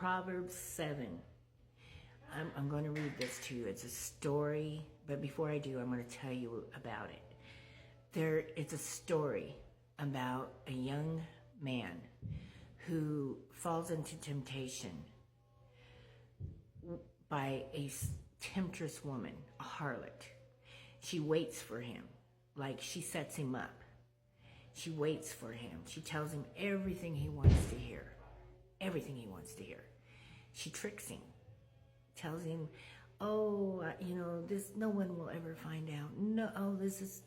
Proverbs 7. I'm going to read this to you. It's a story, but before I do, I'm going to tell you about it. It's a story about a young man who falls into temptation by a temptress woman, a harlot. She waits for him, like she sets him up. She waits for him. She tells him everything he wants to hear. Everything he wants to hear. She tricks him. Tells him, this, no one will ever find out. No, this is,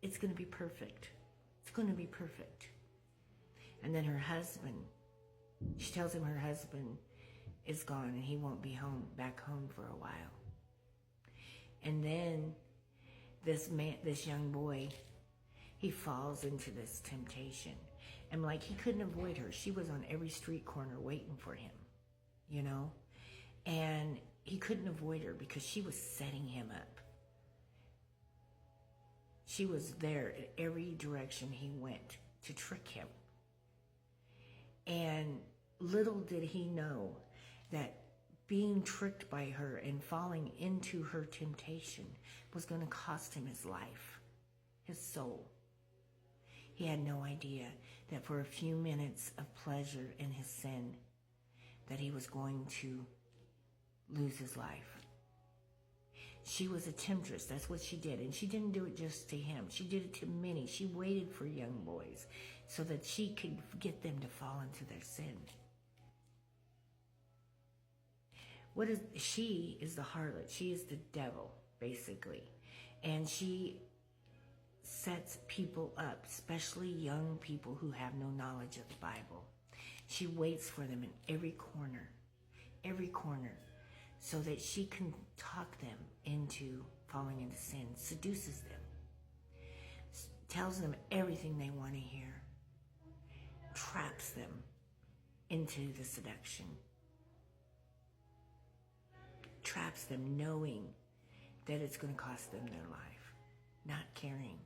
it's going to be perfect. It's going to be perfect. And then her husband, she tells him her husband is gone and he won't be back home for a while. And then this young boy, he falls into this temptation. And he couldn't avoid her. She was on every street corner waiting for him, And he couldn't avoid her because she was setting him up. She was there at every direction he went to trick him. And little did he know that being tricked by her and falling into her temptation was going to cost him his life, his soul. He had no idea that for a few minutes of pleasure in his sin, that he was going to lose his life. She was a temptress. That's what she did. And she didn't do it just to him. She did it to many. She waited for young boys so that she could get them to fall into their sin. She is the harlot. She is the devil, basically. And she sets people up, especially young people who have no knowledge of the Bible. She waits for them in every corner, so that she can talk them into falling into sin, seduces them, tells them everything they want to hear, traps them into the seduction, traps them knowing that it's going to cost them their life, not caring.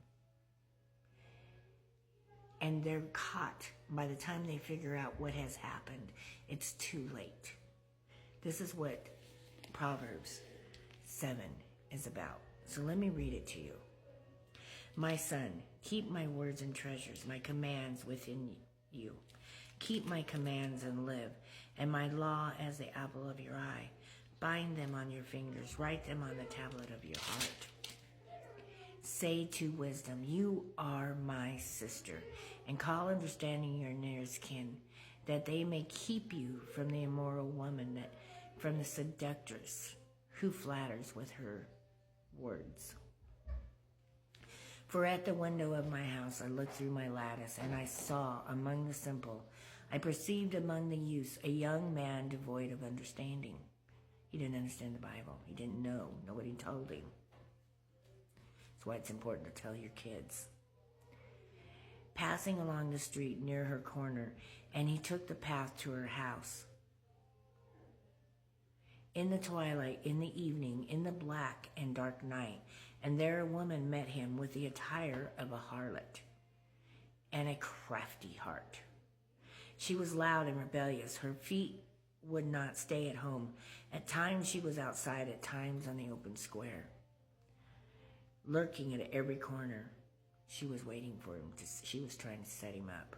And they're caught. By the time they figure out what has happened, it's too late. This is what Proverbs 7 is about. So let me read it to you. My son, keep my words and treasures, my commands within you. Keep my commands and live, and my law as the apple of your eye. Bind them on your fingers, write them on the tablet of your heart. Say to wisdom, you are my sister, and call understanding your nearest kin, that they may keep you from the immoral woman, from the seductress who flatters with her words. For at the window of my house I looked through my lattice, and I saw among the simple, I perceived among the youths a young man devoid of understanding. He didn't understand the Bible. He didn't know. Nobody told him. That's why it's important to tell your kids. Passing along the street near her corner, and he took the path to her house. In the twilight, in the evening, in the black and dark night, and there a woman met him with the attire of a harlot and a crafty heart. She was loud and rebellious. Her feet would not stay at home. At times she was outside, at times on the open square. Lurking at every corner, she was waiting for him. She was trying to set him up.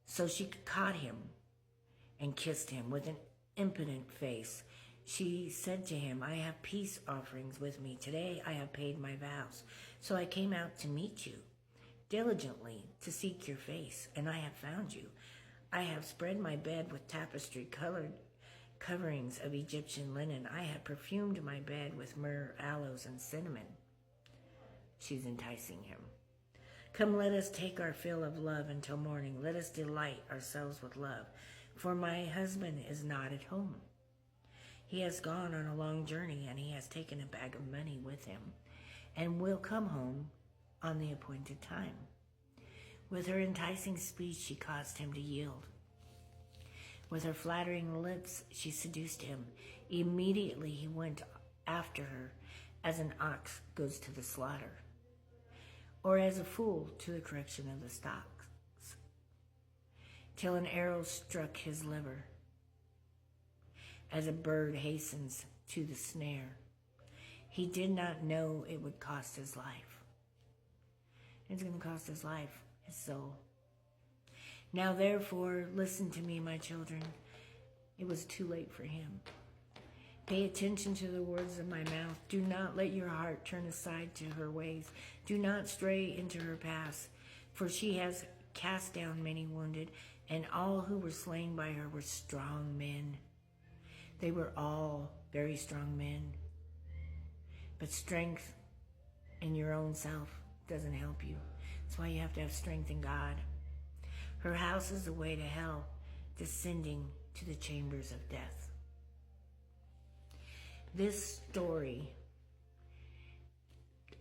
So she caught him and kissed him with an impotent face. She said to him, I have peace offerings with me. Today I have paid my vows. So I came out to meet you, diligently to seek your face, and I have found you. I have spread my bed with tapestry-colored coverings of Egyptian linen. I have perfumed my bed with myrrh, aloes, and cinnamon. She's enticing him. Come, let us take our fill of love until morning. Let us delight ourselves with love. For my husband is not at home. He has gone on a long journey, and he has taken a bag of money with him, and will come home on the appointed time. With her enticing speech, she caused him to yield. With her flattering lips, she seduced him. Immediately he went after her as an ox goes to the slaughter, or as a fool to the correction of the stocks. till an arrow struck his liver, as a bird hastens to the snare. He did not know it would cost his life. It's going to cost his life, his soul. Now therefore, listen to me, my children. It was too late for him. Pay attention to the words of my mouth. Do not let your heart turn aside to her ways. Do not stray into her paths, for she has cast down many wounded, and all who were slain by her were strong men. They were all very strong men. But strength in your own self doesn't help you. That's why you have to have strength in God. Her house is the way to hell, descending to the chambers of death. This story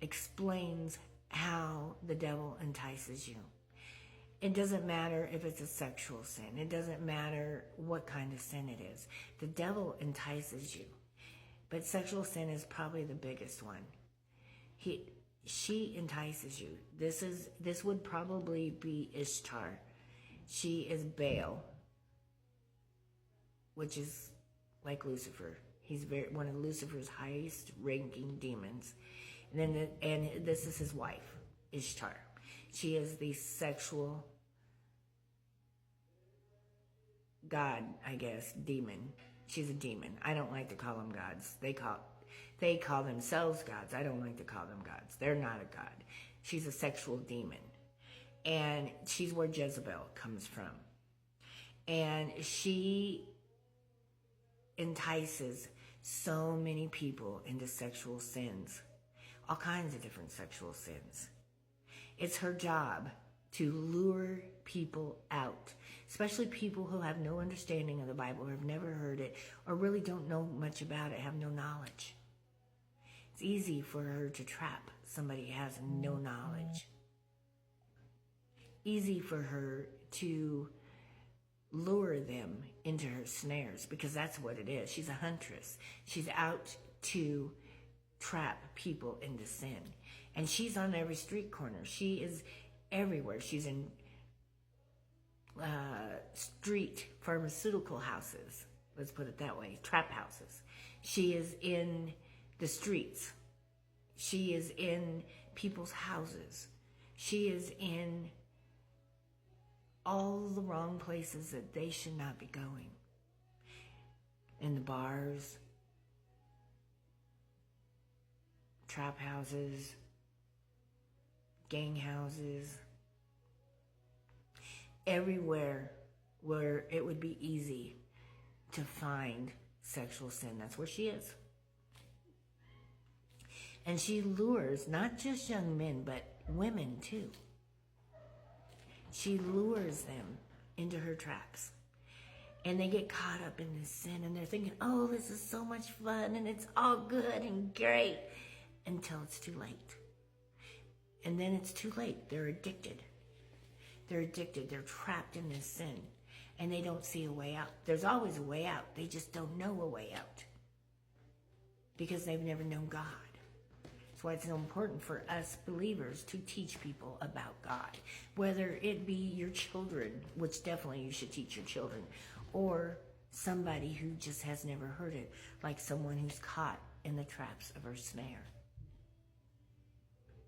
explains how the devil entices you. It doesn't matter if it's a sexual sin. It doesn't matter what kind of sin it is. The devil entices you. But sexual sin is probably the biggest one. She entices you. This would probably be Ishtar. She is Baal, which is like Lucifer. He's one of Lucifer's highest ranking demons. And this is his wife, Ishtar. She is the sexual god, I guess, demon. She's a demon. I don't like to call them gods. They call themselves gods. I don't like to call them gods. They're not a god. She's a sexual demon. And she's where Jezebel comes from. And she entices so many people into sexual sins. All kinds of different sexual sins. It's her job to lure people out, especially people who have no understanding of the Bible, or have never heard it, or really don't know much about it, have no knowledge. It's easy for her to trap somebody who has no knowledge. Easy for her to lure them into her snares, because that's what it is. She's a huntress. She's out to trap people into sin. And she's on every street corner. She is everywhere. She's in street pharmaceutical houses. Let's put it that way. Trap houses. She is in the streets. She is in people's houses. She is in all the wrong places that they should not be going. In the bars, trap houses, gang houses, everywhere where it would be easy to find sexual sin. That's where she is. And she lures not just young men, but women too. She lures them into her traps. And they get caught up in this sin, and they're thinking, oh, this is so much fun, and it's all good and great, until it's too late. And then it's too late. They're addicted. They're addicted. They're trapped in this sin, and they don't see a way out. There's always a way out. They just don't know a way out because they've never known God. That's why it's so important for us believers to teach people about God, whether it be your children, which definitely you should teach your children, or somebody who just has never heard it, like someone who's caught in the traps of her snare.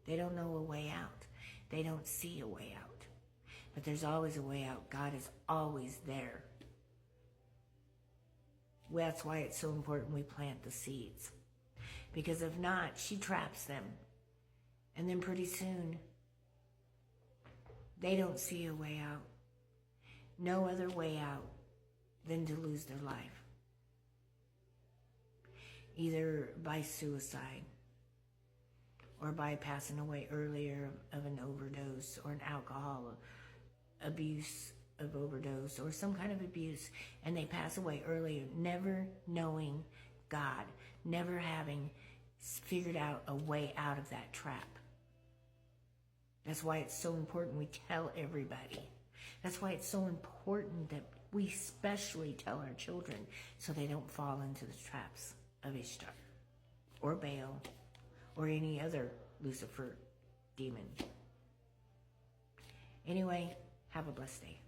They don't know a way out. They don't see a way out. But there's always a way out. God is always there. Well, that's why it's so important we plant the seeds. Because if not, she traps them. And then pretty soon, they don't see a way out. No other way out than to lose their life. Either by suicide, or by passing away earlier of an overdose, or an alcohol abuse of overdose, or some kind of abuse, and they pass away earlier, never knowing God, never having figured out a way out of that trap. That's why it's so important we tell everybody. That's why it's so important that we especially tell our children so they don't fall into the traps of Ishtar or Baal or any other Lucifer demon. Anyway, have a blessed day.